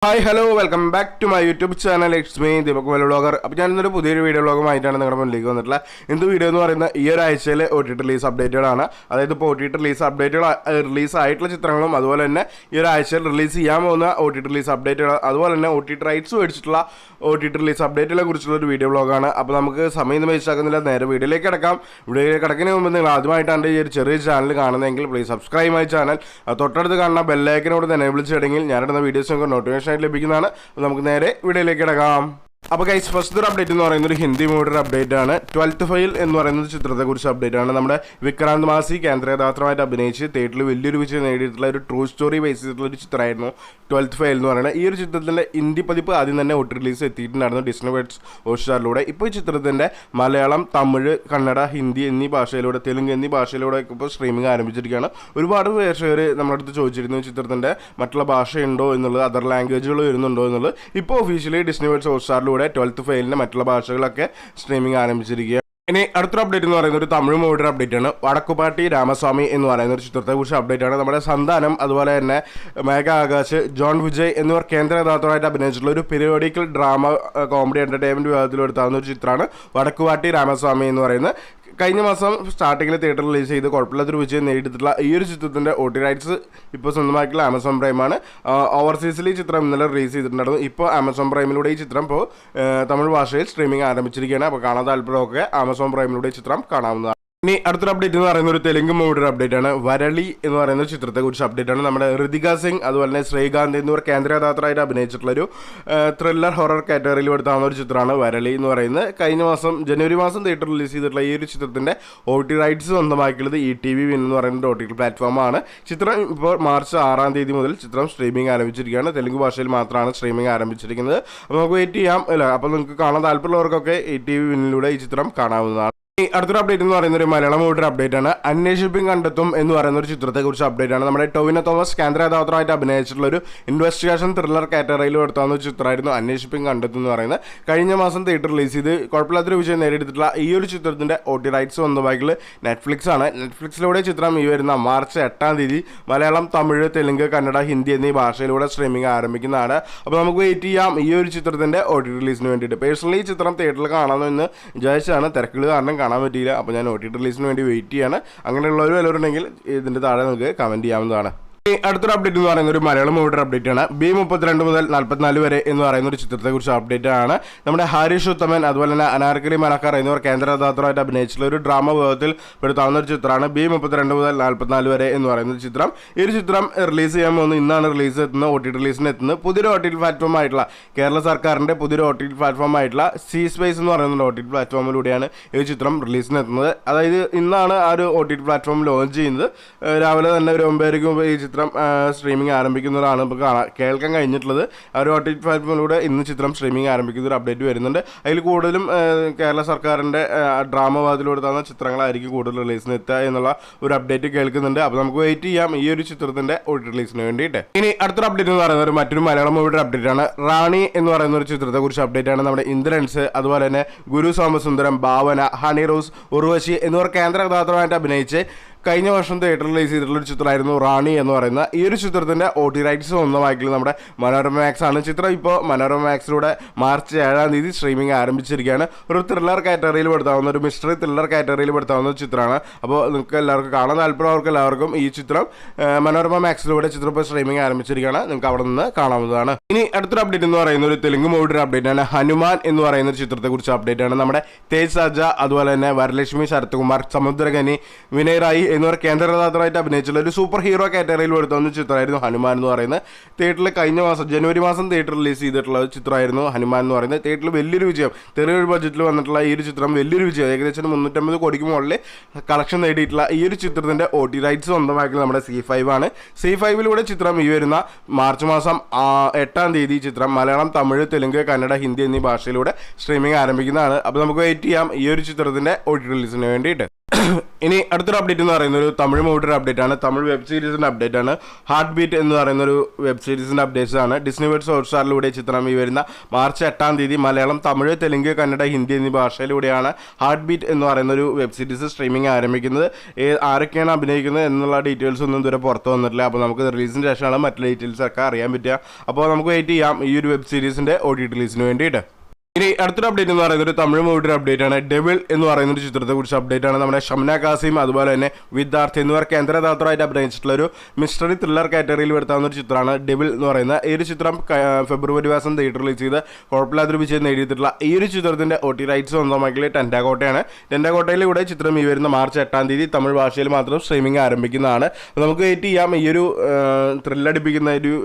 Hi hello welcome back to my YouTube channel. It's me Deepak vlogger. അപ്പോൾ ഞാനിന്നൊരു പുതിയൊരു video വ്ലോഗുമായിട്ടാണ് നിങ്ങളുടെ മുന്നിലേക്ക് വന്നിട്ടുള്ള എന്ത് വീഡിയോ എന്ന് പറയുന്ന ഈ ഒരു ആഴ്ചയിലെ OTT റിലീസ് അപ്ഡേറ്റുകളാണ്. അതായത് ഇപ്പോൾ OTT റിലീസ് അപ്ഡേറ്റുകൾ റിലീസ് ആയിട്ടുള്ള ചിത്രങ്ങളും അതുപോലെ തന്നെ ഈ ഒരു ആഴ്ചയിൽ റിലീസ് ചെയ്യാൻ പോകുന്ന OTT റിലീസ് അപ്ഡേറ്റുകൾ അതുപോലെ തന്നെ OTT റൈറ്റ്സ് മേടിച്ചിട്ടുള്ള OTT റിലീസ് അപ്ഡേറ്റുകളെ കുറിച്ചുള്ള ഒരു വീഡിയോ വ്ലോഗാണ്. അപ്പോൾ നമുക്ക് സമയം വേസ്റ്റാക്കുന്നില്ല, നേരെ വീഡിയോയിലേക്ക് കിടക്കാം. വീഡിയോയിലേക്ക് കിടക്കുന്നതിന് മുമ്പ് നിങ്ങൾ ആദ്യമായിട്ടാണ് ഈ ഒരു ചെറിയ ചാനൽ കാണുന്നതെങ്കിൽ പ്ലീസ് സബ്സ്ക്രൈബ് മൈ ചാനൽ. തൊട്ടടുത്ത് കാണുന്ന ബെല്ലൈക്കനോട് തന്നെ എനേബിൾ ചെയ്യണമെങ്കിൽ ഞാനിടുന്ന വീഡിയോസ് നമുക്ക് നോട്ടിഫിക്കേഷൻ ആയിട്ട് ലഭിക്കുന്നതാണ്. നമുക്ക് നേരെ വീഡിയോയിലേക്ക് കിടക്കാം. അപ്പോൾ ഗൈസ്, ഫസ്റ്റ് ഒരു അപ്ഡേറ്റ് എന്ന് പറയുന്നത് ഒരു ഹിന്ദി മൂവിയുടെ അപ്ഡേറ്റ് ആണ്. 12th ഫെയിൽ എന്ന് പറയുന്ന ചിത്രത്തെക്കുറിച്ച് അപ്ഡേറ്റ് ആണ്. നമ്മുടെ വിക്രാന്ത് മാസി കേന്ദ്രകഥാപാത്രമായിട്ട് അഭിനയിച്ച് തിയേറ്ററിൽ വലിയൊരു വിജയം നേടിയിട്ടുള്ള ഒരു ട്രൂ സ്റ്റോറി ബേസ് ചെയ്തിട്ടുള്ള ഒരു ചിത്രമായിരുന്നു 12th ഫെയിൽ എന്ന് പറയുന്നത്. ഈ ഒരു ചിത്രത്തിൻ്റെ ഹിന്ദി പതിപ്പ് ആദ്യം തന്നെ OTT റിലീസ് എത്തിയിട്ടുണ്ടായിരുന്നു ഡിസ്നി വെറ്റ്സ് ഹോട്ട്സ്റ്റാറിലൂടെ. ഇപ്പോൾ ഈ ചിത്രത്തിൻ്റെ മലയാളം, തമിഴ്, കന്നഡ, ഹിന്ദി എന്നീ ഭാഷയിലൂടെ, തെലുങ്ക് എന്നീ ഭാഷയിലൂടെ ഇപ്പോൾ സ്ട്രീമിംഗ് ആരംഭിച്ചിരിക്കുകയാണ്. ഒരുപാട് പേര് നമ്മുടെ അടുത്ത് ചോദിച്ചിരുന്നു ചിത്രത്തിൻ്റെ മറ്റുള്ള ഭാഷയുണ്ടോ എന്നുള്ളത്, അതർ ലാംഗ്വേജുകൾ വരുന്നുണ്ടോ എന്നുള്ളത്. ഇപ്പോൾ ഒഫീഷ്യലി ഡിസ്നി വെറ്റ്സ് ഹോട്ട്സ്റ്റാറിലൂടെ 12th ഫെയിലിൻ്റെ മറ്റുള്ള ഭാഷകളൊക്കെ സ്ട്രീമിംഗ് ആരംഭിച്ചിരിക്കുക. ഇനി അടുത്തൊരു അപ്ഡേറ്റ് എന്ന് പറയുന്നത് ഒരു തമിഴ് മൂവിയുടെ അപ്ഡേറ്റ് ആണ്. വടക്കുപാട്ടി രാമസ്വാമി എന്ന് പറയുന്ന ഒരു ചിത്രത്തെക്കുറിച്ച് അപ്ഡേറ്റ് ആണ്. നമ്മുടെ സന്താനം, അതുപോലെ തന്നെ മേഘ ആകാശ്, ജോൺ വിജയ് എന്നിവർ കേന്ദ്ര കഥാപാത്രമായിട്ട് അഭിനയിച്ചിട്ടുള്ള ഒരു പീരിയോഡിക്കൽ ഡ്രാമ കോമഡി എൻ്റർടൈൻമെൻറ്റ് വിഭാഗത്തിൽ എടുത്താവുന്ന ഒരു ചിത്രമാണ് വടക്കുപാട്ടി രാമസ്വാമി എന്ന് പറയുന്നത്. കഴിഞ്ഞ മാസം സ്റ്റാർട്ടിങ്ങിൽ തിയേറ്റർ റിലീസ് ചെയ്ത് കുഴപ്പമില്ലാത്തൊരു വിജയം നേടിയിട്ടുള്ള ഈ ഒരു ചിത്രത്തിൻ്റെ OTT റൈറ്റ്സ് ഇപ്പോൾ സ്വന്തമായിട്ടുള്ള ആമസോൺ പ്രൈമാണ്. ഓവർസീസിൽ ഈ ചിത്രം ഇന്നലെ റിലീസ് ചെയ്തിട്ടുണ്ടായിരുന്നു. ഇപ്പോൾ ആമസോൺ പ്രൈമിലൂടെ ഈ ചിത്രം ഇപ്പോൾ തമിഴ് ഭാഷയിൽ സ്ട്രീമിംഗ് ആരംഭിച്ചിരിക്കുകയാണ്. അപ്പോൾ കാണാൻ താല്പര്യമൊക്കെ ആമസോൺ പ്രൈമിലൂടെ ഈ ചിത്രം കാണാവുന്നതാണ്. ഇനി അടുത്തൊരു അപ്ഡേറ്റ് എന്ന് പറയുന്ന ഒരു തെലുങ്ക് മൂവിയുടെ അപ്ഡേറ്റ് ആണ്. വരളി എന്ന് പറയുന്ന ചിത്രത്തെക്കുറിച്ച് അപ്ഡേറ്റ് ആണ്. നമ്മുടെ ഋതിക സിംഗ് അതുപോലെ തന്നെ ശ്രീകാന്ത് എന്നിവർ കേന്ദ്ര കഥാപാത്രമായിട്ട് അഭിനയിച്ചിട്ടുള്ളൊരു ത്രില്ലർ ഹൊറർ കാറ്റഗറിയിൽ എടുത്താവുന്ന ഒരു ചിത്രമാണ് വരളി എന്ന് പറയുന്നത്. കഴിഞ്ഞ മാസം ജനുവരി മാസം തിയേറ്റർ റിലീസ് ചെയ്തിട്ടുള്ള ഈ ഒരു ചിത്രത്തിൻ്റെ OTT റൈറ്റ്സ് സ്വന്തമാക്കിയുള്ളത് ETV Win എന്ന് പറയുന്ന OTT പ്ലാറ്റ്ഫോമാണ്. ചിത്രം ഇപ്പോൾ മാർച്ച് 6 മുതൽ ചിത്രം സ്ട്രീമിംഗ് ആരംഭിച്ചിരിക്കുകയാണ്. തെലുങ്ക് ഭാഷയിൽ മാത്രമാണ് സ്ട്രീമിംഗ് ആരംഭിച്ചിരിക്കുന്നത്. അപ്പോൾ നമുക്ക് വെയിറ്റ് ചെയ്യാം അല്ല. അപ്പോൾ നിങ്ങൾക്ക് കാണാൻ താല്പര്യമുള്ളവർക്കൊക്കെ ETV Winലൂടെ ഈ ചിത്രം കാണാവുന്നതാണ്. അടുത്തൊരു അപ്ഡേറ്റ് എന്ന് പറയുന്ന ഒരു മലയാളം മൂവിയുടെ അപ്ഡേറ്റ് ആണ്. അന്വേഷിപ്പിംഗ് കണ്ടെത്തും എന്ന് പറയുന്ന ഒരു ചിത്രത്തെക്കുറിച്ച് അപ്ഡേറ്റ് ആണ്. നമ്മുടെ ടൊവിനോ തോമസ് കേന്ദ്ര കഥാപാത്രമായിട്ട് അഭിനയിച്ചിട്ടുള്ള ഒരു ഇൻവെസ്റ്റിഗേഷൻ ത്രില്ലർ കാറ്റഗറിയിൽ എടുത്താവുന്ന ഒരു ചിത്രമായിരുന്നു അന്വേഷിപ്പിംഗ് കണ്ടെത്തും എന്ന് പറയുന്നത്. കഴിഞ്ഞ മാസം തിയേറ്റർ റിലീസ് ചെയ്ത് കുഴപ്പമില്ലാത്തൊരു വിജയം നേടിയെടുത്തിട്ടുള്ള ഈ ഒരു ചിത്രത്തിൻ്റെ OTT റൈറ്റ്സ് സ്വന്തമാക്കിയുള്ള നെറ്റ്ഫ്ലിക്സ് ആണ്. നെറ്റ്ഫ്ലിക്സിലൂടെ ചിത്രം ഈ വരുന്ന മാർച്ച് 8 മലയാളം, തമിഴ്, തെലുങ്ക്, കന്നഡ, ഹിന്ദി എന്നീ ഭാഷയിലൂടെ സ്ട്രീമിംഗ് ആരംഭിക്കുന്നതാണ്. അപ്പോൾ നമുക്ക് വെയിറ്റ് ചെയ്യാം ഈ ഒരു ചിത്രത്തിൻ്റെ OTT റിലീസിന് വേണ്ടിയിട്ട്. പേഴ്സണലി ഈ ചിത്രം തിയേറ്ററിൽ കാണാമെന്ന് വിചാരിച്ചാണ്, തിരക്കുകൾ കാരണം കാണാൻ പറ്റിയില്ല. അപ്പോൾ ഞാൻ OTT റിലീസിന് വേണ്ടി വെയിറ്റ് ചെയ്യാണ്. അങ്ങനെയുള്ളവർ വല്ലവരുണ്ടെങ്കിൽ ഇതിൻ്റെ താഴെ നിങ്ങൾക്ക് കമൻറ്റ് ചെയ്യാവുന്നതാണ്. അടുത്തൊരു അപ്ഡേറ്റ് എന്ന് പറയുന്ന ഒരു മലയാളം മൂവിയുടെ അപ്ഡേറ്റ് ആണ്. B32 മുതൽ 44 വരെ എന്ന് പറയുന്ന ഒരു ചിത്രത്തെക്കുറിച്ച് അപ്ഡേറ്റ് ആണ്. നമ്മുടെ ഹാരിഷ് ഉത്തമൻ അതുപോലെ തന്നെ അനാർക്കലി മനക്കാർ എന്നിവർ കേന്ദ്ര കഥാപാത്രമായിട്ട് അഭിനയിച്ചിട്ടുള്ള ഒരു ഡ്രാമ വിഭാഗത്തിൽ പെടുത്താവുന്ന ഒരു ചിത്രമാണ് B32 മുതൽ 44 വരെ എന്ന് പറയുന്ന ഒരു ചിത്രം. ഈ ഒരു ചിത്രം റിലീസ് ചെയ്യാൻ പോകുന്നത് ഇന്നാണ് റിലീസ് എത്തുന്നത്. OTT റിലീസിന് എത്തുന്നത് പുതിയൊരു OTT പ്ലാറ്റ്ഫോം ആയിട്ടുള്ള കേരള സർക്കാരിൻ്റെ പുതിയൊരു OTT പ്ലാറ്റ്ഫോം ആയിട്ടുള്ള സി സ്പേസ് എന്ന് പറയുന്ന OTT പ്ലാറ്റ്ഫോമിലൂടെയാണ് ഈ ചിത്രം റിലീസിന് എത്തുന്നത്. അതായത് ഇന്നാണ് ആ ഒരു OTT പ്ലാറ്റ്ഫോം ലോഞ്ച് ചെയ്യുന്നത്. രാവിലെ തന്നെ ഒരു 9 ഈ ചിത്രം സ്ട്രീമിംഗ് ആരംഭിക്കുന്നതാണ് ഇപ്പോൾ കേൾക്കാൻ കഴിഞ്ഞിട്ടുള്ളത്. ആ ഒരു OTT പ്ലാറ്റ്ഫോമിലൂടെ ഇന്ന് ചിത്രം സ്ട്രീമിംഗ് ആരംഭിക്കുന്ന ഒരു അപ്ഡേറ്റ് വരുന്നുണ്ട്. അതിൽ കൂടുതലും കേരള സർക്കാരിൻ്റെ ഡ്രാമ വിഭാഗത്തിലെടുത്താകുന്ന ചിത്രങ്ങളായിരിക്കും കൂടുതൽ റിലീസിന് എത്തുക എന്നുള്ള ഒരു അപ്ഡേറ്റ് കേൾക്കുന്നുണ്ട്. അപ്പോൾ നമുക്ക് വെയിറ്റ് ചെയ്യാം ഈ ഒരു ചിത്രത്തിൻ്റെ OTT റിലീസിന് വേണ്ടിയിട്ട്. ഇനി അടുത്തൊരു അപ്ഡേറ്റ് എന്ന് പറയുന്നത് മറ്റൊരു മലയാളം മൂവിയുടെ അപ്ഡേറ്റ് ആണ്. റാണി എന്ന് പറയുന്ന ഒരു ചിത്രത്തെക്കുറിച്ച് അപ്ഡേറ്റ് ആണ്. നമ്മുടെ ഇന്ദ്രൻസ് അതുപോലെ തന്നെ ഗുരു സോമസുന്ദരം, ഭാവന, ഹണി റോസ്, ഉർവശി എന്നിവർ കേന്ദ്ര കഥാപാത്രമായിട്ട് അഭിനയിച്ച് കഴിഞ്ഞ വർഷം തിയേറ്റർ റിലീസ് ചെയ്തിട്ടുള്ള ഒരു ചിത്രമായിരുന്നു റാണി എന്ന് പറയുന്ന. ഈ ഒരു ചിത്രത്തിൻ്റെ OTT റൈറ്റ്സ് സ്വന്തമാക്കിയത് നമ്മുടെ മനോരമ മാക്സ് ആണ്. ചിത്രം ഇപ്പോൾ മനോരമ മാക്സിലൂടെ മാർച്ച് 7 സ്ട്രീമിംഗ് ആരംഭിച്ചിരിക്കുകയാണ്. ഒരു ത്രില്ലർ കാറ്റഗറിയിൽ പെടുത്താവുന്ന ഒരു മിസ്റ്ററി ത്രില്ലർ കാറ്റഗറിയിൽ പെടുത്താവുന്ന ഒരു ചിത്രമാണ്. അപ്പോൾ നിങ്ങൾക്ക് എല്ലാവർക്കും കാണാൻ താല്പര്യമുള്ളവർക്ക് എല്ലാവർക്കും ഈ ചിത്രം മനോരമ മാക്സിലൂടെ ചിത്രം ഇപ്പോൾ സ്ട്രീമിംഗ് ആരംഭിച്ചിരിക്കുകയാണ്. നിങ്ങൾക്ക് അവിടെ നിന്ന് കാണാവുന്നതാണ്. ഇനി അടുത്തൊരു അപ്ഡേറ്റ് എന്ന് പറയുന്ന ഒരു തെലുങ്ക് മൂവിയുടെ അപ്ഡേറ്റ് ആണ്. ഹനുമാൻ എന്ന് പറയുന്ന ഒരു ചിത്രത്തെക്കുറിച്ച് അപ്ഡേറ്റ് ആണ്. നമ്മുടെ തേജ് സാജ അതുപോലെ തന്നെ വരലക്ഷ്മി, ശരത്കുമാർ, സമുദ്രകനി, വിനയ് റായി എന്നിവർ കേന്ദ്ര കഥാപാത്രമായിട്ട് അഭിനയിച്ചുള്ള ഒരു സൂപ്പർ ഹീറോ കാറ്റഗറിയിൽ എടുത്തുന്ന ചിത്രമായിരുന്നു ഹനുമാൻ എന്ന് പറയുന്നത്. തിയേറ്ററിൽ കഴിഞ്ഞ മാസം ജനുവരി മാസം തിയേറ്റർ റിലീസ് ചെയ്തിട്ടുള്ള ചിത്രമായിരുന്നു ഹനുമാൻ എന്ന് പറയുന്നത്. തിയേറ്ററിൽ വലിയൊരു വിജയം, ചെറിയൊരു ബഡ്ജറ്റിൽ വന്നിട്ടുള്ള ഈ ഒരു ചിത്രം വലിയൊരു വിജയം, ഏകദേശം 350 കോടിക്ക് മുകളിൽ കളക്ഷൻ നേടിയിട്ടുള്ള ഈ ഒരു ചിത്രത്തിൻ്റെ OTT റൈറ്റ്സ് സ്വന്തമാക്കിയത് നമ്മുടെ C5 ആണ്. C5ലൂടെ ചിത്രം ഈ വരുന്ന മാർച്ച് മാസം 8 ചിത്രം മലയാളം, തമിഴ്, തെലുങ്ക്, കന്നഡ, ഹിന്ദി എന്നീ ഭാഷയിലൂടെ സ്ട്രീമിംഗ് ആരംഭിക്കുന്നതാണ്. അപ്പോൾ നമുക്ക് വെയിറ്റ് ചെയ്യാം ഈ ഒരു ചിത്രത്തിൻ്റെ OTT റിലീസിന് വേണ്ടിയിട്ട്. ഇനി അടുത്തൊരു അപ്ഡേറ്റ് എന്ന് പറയുന്നത് ഒരു തമിഴ് മൂവിയുടെ അപ്ഡേറ്റ് ആണ്. തമിഴ് വെബ് സീരീസിന്റെ അപ്ഡേറ്റ് ആണ്. ഹാർട്ട് ബീറ്റ് എന്ന് പറയുന്ന ഒരു വെബ് സീരീസിന്റെ അപ്ഡേറ്റ്സ് ആണ്. ഡിസ്നി വേർഡ്സ് ഹോട്ട്സ്റ്റാറിലൂടെ ചിത്രം ഈ വരുന്ന മാർച്ച് 8 മലയാളം, തമിഴ്, തെലുങ്ക്, കന്നഡ, ഹിന്ദി എന്നീ ഭാഷയിലൂടെയാണ് ഹാർട്ട് ബീറ്റ് എന്ന് പറയുന്ന ഒരു വെബ് സീരീസ് സ്ട്രീമിംഗ് ആരംഭിക്കുന്നത്. ആരൊക്കെയാണ് അഭിനയിക്കുന്നത് എന്നുള്ള ഡീറ്റെയിൽസ് ഒന്നും ഇതുവരെ പുറത്തു വന്നിട്ടില്ല. അപ്പോൾ നമുക്ക് റിലീസിന് ശേഷമാണ് മറ്റുള്ള ഡീറ്റെയിൽസ് ഒക്കെ അറിയാൻ പറ്റുക. അപ്പോൾ നമുക്ക് വെയിറ്റ് ചെയ്യാം ഈ ഒരു വെബ് സീരീസിന്റെ OTT റിലീസിന് വേണ്ടിയിട്ട്. ഇനി അടുത്തൊരു അപ്ഡേറ്റ് എന്ന് പറയുന്നത് ഒരു തമിഴ് മൂവിയുടെ അപ്ഡേറ്റ് ആണ്. ഡെവിൾ എന്ന് പറയുന്ന ഒരു ചിത്രത്തെ കുറിച്ച് അപ്ഡേറ്റ് ആണ്. നമ്മുടെ ഷംന കാസിം അതുപോലെ തന്നെ വിദ്യാർത്ഥി എന്നിവർ കേന്ദ്രദാതാവായിട്ട് അഭിനയിച്ചിട്ടുള്ള ഒരു മിസ്റ്ററി ത്രില്ലർ കാറ്റഗറിയിൽ വരുത്താവുന്ന ഒരു ചിത്രമാണ് ഡെവിൾ എന്ന് പറയുന്നത്. ഈ ഒരു ചിത്രം ഫെബ്രുവരി മാസം തിയേറ്റർ റിലീസ് ചെയ്ത് കുഴപ്പമില്ലാത്തൊരു വിജയം നേടിയിട്ടുള്ള ഈ ഒരു ചിത്രത്തിന്റെ OTT റൈറ്റ്സ് സ്വന്തമാക്കിയ ടെൻഡാകോട്ടയാണ്. ടെൻഡാകോട്ടയിലൂടെ ചിത്രം ഈ വരുന്ന മാർച്ച് 8 തമിഴ് ഭാഷയിൽ മാത്രം സ്ട്രീമിംഗ് ആരംഭിക്കുന്നതാണ്. നമുക്ക് വെയിറ്റ് ചെയ്യാം ഈ ഒരു ത്രില്ലടിപ്പിക്കുന്ന ഒരു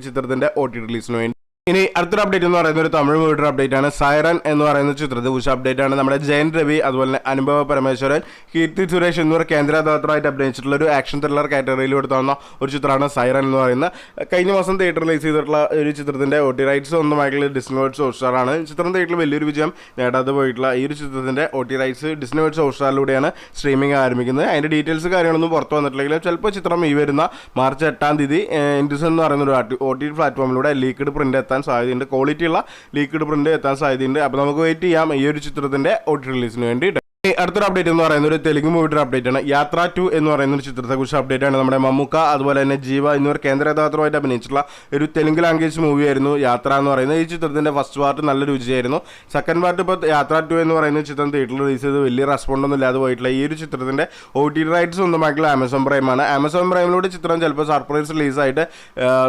ചിത്രത്തിന്റെ OTT റിലീസിന് വേണ്ടി. ഇനി അടുത്തൊരു അപ്ഡേറ്റ് എന്ന് പറയുന്നത് ഒരു തമിഴ് മൂവിയുടെ അപ്ഡേറ്റ് ആണ്. സൈറൻ എന്ന് പറയുന്ന ചിത്രത്തെ കുറിച്ച് അപ്ഡേറ്റ് ആണ്. നമ്മുടെ ജയൻ രവി അതുപോലെ തന്നെ അനുഭവ പരമേശ്വരൻ, കീർത്തി സുരേഷ് എന്നിവർ കേന്ദ്രദാതാവായിട്ട് അഭിനയിച്ചിട്ടുള്ള ഒരു ആക്ഷൻ ത്രില്ലർ കാറ്റഗറിയിൽ എടുത്താവുന്ന ഒരു ചിത്രമാണ് സൈറൻ എന്ന് പറയുന്നത്. കഴിഞ്ഞ മാസം തിയേറ്റർ റിലീസ് ചെയ്തിട്ടുള്ള ഒരു ചിത്രത്തിന്റെ OTT റൈറ്റ്സ് സ്വന്തമായിട്ടുള്ള ഡിസ്നി വേർഡ്സ് ഹോട്ട്സ്റ്റാറാണ്. ചിത്രം തിയേറ്ററിൽ വലിയൊരു വിജയം നേടാതെ പോയിട്ടുള്ള ഈ ഒരു ചിത്രത്തിന്റെ OTT റൈറ്റ്സ് ഡിസ്നി വേർഡ്സ് ഹോട്ട്സ്റ്റാറിലൂടെയാണ് സ്ട്രീമിംഗ് ആരംഭിക്കുന്നത്. അതിന്റെ ഡീറ്റെയിൽസ് കാര്യങ്ങളൊന്നും പുറത്തു വന്നിട്ടില്ലെങ്കിലും ചിലപ്പോൾ ചിത്രം ഈ വരുന്ന മാർച്ച് 8 ഇൻഡിസൺ എന്ന് പറയുന്ന ഒരു OTT പ്ലാറ്റ്ഫോമിലൂടെ ലീക്ക്ഡ് പ്രിന്റ് എത്താൻ സാധ്യതയുണ്ട്. ക്വാളിറ്റിയുള്ള ലീക്ക്ഡ് പ്രിന്റ് എത്താൻ സാധ്യതയുണ്ട്. അപ്പോൾ നമുക്ക് വെയിറ്റ് ചെയ്യാം ഈ ഒരു ചിത്രത്തിന്റെ OTT റിലീസിന് വേണ്ടിയിട്ട്. അടുത്തൊരു അപ്ഡേറ്റ് എന്ന് പറയുന്നത് ഒരു തെലുങ്ക് മൂവിയുടെ അപ്ഡേറ്റ് ആണ്. യാത്ര 2 എന്ന് പറയുന്ന ഒരു ചിത്രത്തെ കുറിച്ച് അപ്ഡേറ്റ് ആണ്. നമ്മുടെ മമ്മൂക്ക അതുപോലെ തന്നെ ജീവ എന്നിവർ കേന്ദ്രദാതാവായിട്ട് അഭിനയിച്ചിട്ടുള്ള ഒരു തെലുങ്ക് ലാംഗ്വേജ് മൂവി ആയിരുന്നു യാത്ര എന്ന് പറയുന്നത്. ഈ ചിത്രത്തിന്റെ ഫസ്റ്റ് പാർട്ട് നല്ല രുചിയായിരുന്നു. സെക്കൻഡ് പാർട്ട് ഇപ്പോൾ യാത്ര 2 എന്ന് പറയുന്ന ചിത്രം തിയേറ്ററിൽ റിലീസ് ചെയ്ത് വലിയ റെസ്പോണ്ട് ഒന്നും ഇല്ലാതെ പോയിട്ടുള്ള ഈ ഒരു ചിത്രത്തിന്റെ OTT റൈറ്റ്സ് സ്വന്തമായിട്ടുള്ള ആമസോൺ പ്രൈമാണ്. ആമസോൺ പ്രൈമിലൂടെ ചിത്രം ചിലപ്പോൾ സർപ്രൈസ് റിലീസായിട്ട്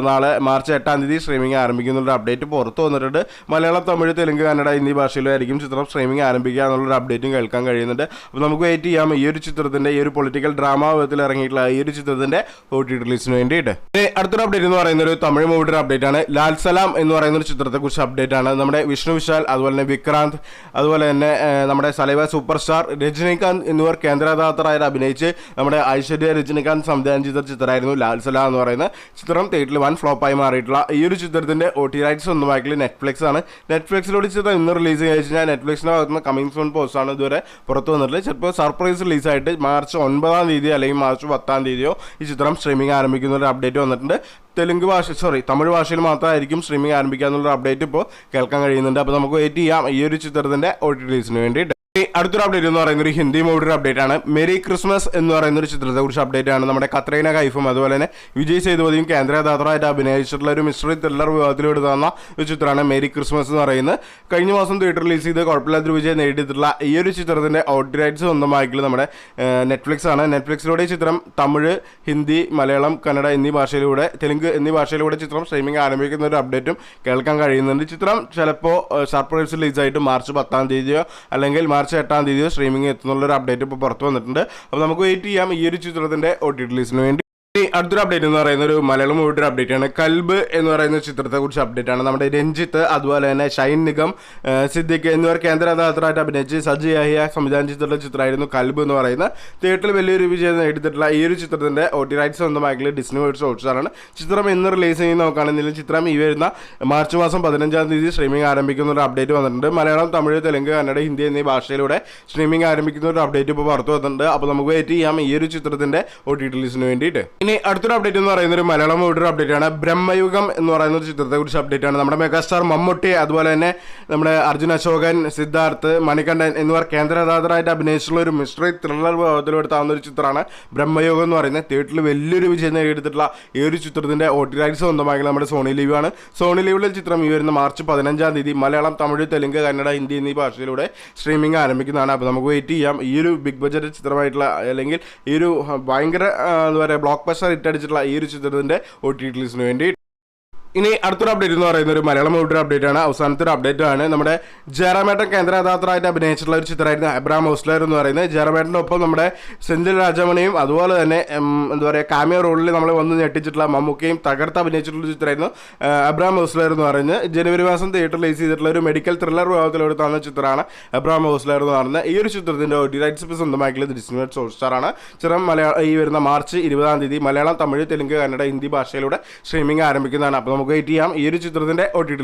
നാളെ മാർച്ച് 8 സ്ട്രീമിംഗ് ആരംഭിക്കുന്നുള്ള അപ്ഡേറ്റ് പുറത്തു വന്നിട്ടുണ്ട്. മലയാളം, തമിഴ്, തെലുങ്ക്, കന്നഡ എന്നീ ഭാഷയിലായിരിക്കും ചിത്രം സ്ട്രീമിംഗ് ആരംഭിക്കുക എന്നുള്ളൊരു അപ്ഡേറ്റും കേൾക്കാൻ കഴിയുന്നുണ്ട്. അപ്പോൾ നമുക്ക് വെയിറ്റ് ചെയ്യാം ഈ ഒരു ചിത്രത്തിന്റെ ഈ ഒരു പൊളിറ്റിക്കൽ ഡ്രാമ വിധത്തിൽ ഇറങ്ങിയിട്ടുള്ള ഈ ഒരു ചിത്രത്തിന്റെ OTT റിലീസിന് വേണ്ടിയിട്ട്. അടുത്തൊരു അപ്ഡേറ്റ് എന്ന് പറയുന്ന ഒരു തമിഴ് മൂവിയുടെ അപ്ഡേറ്റ് ആണ്. ലാൽ സലാം എന്ന് പറയുന്ന ഒരു ചിത്രത്തെ കുറിച്ച് അപ്ഡേറ്റ് ആണ്. നമ്മുടെ വിഷ്ണു വിശാൽ അതുപോലെ തന്നെ വിക്രാന്ത് അതുപോലെ തന്നെ നമ്മുടെ സലൈവ സൂപ്പർ സ്റ്റാർ രജനികാന്ത് എന്നിവർ കേന്ദ്രദാതാവായി അഭിനയിച്ച് നമ്മുടെ ഐശ്വര്യ രജനികാന്ത് സംവിധാനം ചെയ്ത ചിത്രമായിരുന്നു ലാൽ സലാം എന്ന് പറയുന്ന ചിത്രം. തിയേറ്ററിൽ വൻ ഫ്ലോപ്പായി മാറിയിട്ടുള്ള ഈ ഒരു ചിത്രത്തിന്റെ OTT റൈറ്റ്സ് സ്വന്തമാക്കിയ നെറ്റ്ഫ്ലിക്സ് ആണ്. നെറ്റ്ഫ്ലിക്സിലൂടെ ചിത്രം ഇന്ന് റിലീസ് ചെയ്ത് കഴിഞ്ഞാൽ നെറ്റ്ഫ്ലിക്സിന്റെ ഭാഗത്തുനിന്ന് കമ്മിങ് സൂൺ പോസ്റ്റ് ആണ് ഇതുവരെ പുറത്തു വന്നിട്ടുള്ളത്. ചിലപ്പോൾ സർപ്രൈസ് റിലീസായിട്ട് മാർച്ച് 9 അല്ലെങ്കിൽ മാർച്ച് 10 ഈ ചിത്രം സ്ട്രീമിംഗ് ആരംഭിക്കുന്ന ഒരു അപ്ഡേറ്റ് വന്നിട്ടുണ്ട്. തമിഴ് ഭാഷയിൽ മാത്രമായിരിക്കും സ്ട്രീമിംഗ് ആരംഭിക്കുക എന്നുള്ള അപ്ഡേറ്റ് ഇപ്പോൾ കേൾക്കാൻ കഴിയുന്നുണ്ട്. അപ്പോൾ നമുക്ക് വെയിറ്റ് ചെയ്യാം ഈ ഒരു ചിത്രത്തിന്റെ OTT റിലീസിന് വേണ്ടിയിട്ട്. അടുത്തൊരു അപ്ഡേറ്റ് എന്ന് പറയുന്നത് ഒരു ഹിന്ദി മൂവിയുടെ അപ്ഡേറ്റ് ആണ്. മെരി ക്രിസ്മസ് എന്ന് പറയുന്ന ഒരു ചിത്രത്തെ കുറിച്ച് അപ്ഡേറ്റ് ആണ്. നമ്മുടെ കത്രീന കൈഫും അതുപോലെ തന്നെ വിജയ് സേതുപതിയും കേന്ദ്രദാതാവായിട്ട് അഭിനയിച്ചിട്ടുള്ള ഒരു മിസ്റ്ററി ത്രില്ലർ വിഭാഗത്തിൽ എടുത്താവുന്ന ഒരു ചിത്രമാണ് മെരി ക്രിസ്മസ് എന്ന് പറയുന്നത്. കഴിഞ്ഞ മാസം തിയേറ്റർ റിലീസ് ചെയ്ത് കുഴപ്പമില്ലാത്തൊരു വിജയം നേടിയിട്ടുള്ള ഈ ഒരു ചിത്രത്തിന്റെ OTT റൈറ്റ്സ് സ്വന്തമായിട്ടുള്ള നമ്മുടെ നെറ്റ്ഫ്ലിക്സ് ആണ്. നെറ്റ്ഫ്ലിക്സിലൂടെ ചിത്രം തമിഴ്, ഹിന്ദി, മലയാളം, കന്നഡ എന്നീ ഭാഷയിലൂടെ, തെലുങ്ക് എന്നീ ഭാഷയിലൂടെ ചിത്രം സ്ട്രീമിംഗ് ആരംഭിക്കുന്ന ഒരു അപ്ഡേറ്റും കേൾക്കാൻ കഴിയുന്നുണ്ട്. ചിത്രം ചിലപ്പോൾ സർപ്രൈസ് റിലീസായിട്ട് മാർച്ച് 10 അല്ലെങ്കിൽ മാർച്ച് 8 സ്ട്രീമിംഗ് എത്തുന്നുള്ളൊരു അപ്ഡേറ്റ് ഇപ്പോൾ പുറത്തു വന്നിട്ടുണ്ട്. അപ്പോൾ നമുക്ക് വെയിറ്റ് ചെയ്യാം ഈ ഒരു ചിത്രത്തിന്റെ OTT റിലീസിന് വേണ്ടി. അടുത്തൊരു അപ്ഡേറ്റ് എന്ന് പറയുന്ന ഒരു മലയാളം മൂവിയുടെ അപ്ഡേറ്റ് ആണ്. കൽബ് എന്ന് പറയുന്ന ചിത്രത്തെ കുറിച്ച് അപ്ഡേറ്റ് ആണ്. നമ്മുടെ രഞ്ജിത്ത് അതുപോലെ തന്നെ ഷൈൻ നിഗം, സിദ്ദിഖ് എന്നിവർ കേന്ദ്രദാതാവായിട്ട് അഭിനയിച്ച് സജി യഹിയ സംവിധാനം ചെയ്തിട്ടുള്ള ചിത്രമായിരുന്നു കൽബ് എന്ന് പറയുന്നത്. തിയേറ്ററിൽ വലിയൊരു വിജയം നേടിയിട്ടുള്ള ഈ ഒരു ചിത്രത്തിന്റെ OTT റൈറ്റ്സ് സ്വന്തമാക്കിയ ഡിസ്നി വേർഡ്സ് ഹോട്ട്സ്റ്റാറാണ്. ചിത്രം ഇന്ന് റിലീസ് ചെയ്യുന്ന നോക്കുകയാണെങ്കിലും ചിത്രം ഈ വരുന്ന മാർച്ച് മാസം 15 സ്ട്രീമിംഗ് ആരംഭിക്കുന്ന ഒരു അപ്ഡേറ്റ് വന്നിട്ടുണ്ട്. മലയാളം, തമിഴ്, തെലുങ്ക്, കന്നഡ, ഹിന്ദി എന്നീ ഭാഷയിലൂടെ സ്ട്രീമിംഗ് ആരംഭിക്കുന്ന ഒരു അപ്ഡേറ്റ് ഇപ്പോൾ പുറത്തു വന്നിട്ടുണ്ട്. അപ്പോൾ നമുക്ക് വെയിറ്റ് ചെയ്യാം ഈ ഒരു ചിത്രത്തിന്റെ OTT റിലീസിന് വേണ്ടിയിട്ട്. ഇനി അടുത്തൊരു അപ്ഡേറ്റ് എന്ന് പറയുന്ന ഒരു മലയാളം മൂവിയുടെ അപ്ഡേറ്റ് ആണ്. ബ്രഹ്മയുഗം എന്ന് പറയുന്ന ഒരു ചിത്രത്തെ കുറിച്ച് അപ്ഡേറ്റ് ആണ്. നമ്മുടെ മെഗാസ്റ്റാർ മമ്മൂട്ടി അതുപോലെ തന്നെ നമ്മുടെ അർജുൻ അശോകൻ, സിദ്ധാർത്ഥ്, മണികണ്ഠൻ എന്നിവർ കേന്ദ്രദാതാവായിട്ട് അഭിനയിച്ചിട്ടുള്ള ഒരു മിസ്റ്ററി ത്രില്ലർ വിഭാഗത്തിലെടുത്താവുന്ന ഒരു ചിത്രമാണ് ബ്രഹ്മയുഗം എന്ന് പറയുന്നത്. തിയേറ്ററിൽ വലിയൊരു വിജയം നേടിയെടുത്തിട്ടുള്ള ഈ ഒരു ചിത്രത്തിന്റെ OTT റൈറ്റ്സ് സ്വന്തമാക്കി നമ്മുടെ സോണി ലീവ് ആണ്. സോണി ലീവിലെ ചിത്രം ഈ വരുന്ന മാർച്ച് 15 മലയാളം, തമിഴ്, തെലുങ്ക്, കന്നഡ, ഹിന്ദി എന്നീ ഭാഷയിലൂടെ സ്ട്രീമിംഗ് ആരംഭിക്കുന്നതാണ്. അപ്പോൾ നമുക്ക് വെയിറ്റ് ചെയ്യാം ഈ ഒരു ബിഗ് ബഡ്ജറ്റ് ചിത്രമായിട്ടുള്ള അല്ലെങ്കിൽ ഈ ഒരു ഭയങ്കര എന്താ പറയുക ബ്ലോക്ക് ബസ്റ്റർ ഹിറ്റ് അടിച്ചിട്ടുള്ള ഈ ഒരു ചിത്രത്തിന്റെ OTT റിലീസിന് വേണ്ടി. ഇനി അടുത്തൊരു അപ്ഡേറ്റ് എന്ന് പറയുന്ന ഒരു മലയാളം മൂവിയുടെ അപ്ഡേറ്റ് ആണ്. അവസാനത്തെ ഒരു അപ്ഡേറ്റ് ആണ്. നമ്മുടെ ജയറാമേട്ടൻ കേന്ദ്രദാതാവായിട്ട് അഭിനയിച്ചിട്ടുള്ള ഒരു ചിത്രമായിരുന്നു അബ്രഹാം ഹോസ്ലർ എന്ന് പറയുന്നത്. ജയറാമേട്ടൻ്റെ ഒപ്പം നമ്മുടെ സെഞ്ചിൽ രാജമണിയും അതുപോലെ തന്നെ എന്താ പറയുക കാമിയോ റോളിൽ നമ്മൾ വന്ന് ഞെട്ടിച്ചിട്ടുള്ള മമ്മൂക്കയും തകർത്ത് അഭിനയിച്ചിട്ടുള്ള ചിത്രമായിരുന്നു അബ്രഹാം ഹോസ്ലർ എന്ന് പറയുന്നത്. ജനുവരി മാസം തിയേറ്റർ റിലീസ് ചെയ്തിട്ടുള്ള ഒരു മെഡിക്കൽ ത്രില്ലർ വിഭാഗത്തിലെടുത്താവുന്ന ചിത്രമാണ് അബ്രഹാം ഹോസ്ലർ എന്ന് പറയുന്നത്. ഈ ഒരു ചിത്രത്തിന്റെ OTT റൈറ്റ്സ് ഇപ്പോൾ സ്വന്തമാക്കിയത് ഡിസ്നി വേർഡ്സ് ഹോട്ട്സ്റ്റാറാണ്. ചിത്രം ഈ വരുന്ന മാർച്ച് 20 മലയാളം, തമിഴ്, തെലുങ്ക്, കന്നഡ, ഹിന്ദി ഭാഷയിലൂടെ സ്ട്രീമിംഗ് ആരംഭിക്കുന്നതാണ്. അപ്പോൾ നമുക്ക് വെയിറ്റ് ചെയ്യാം ഈ ഒരു ചിത്രത്തിന്റെ OTT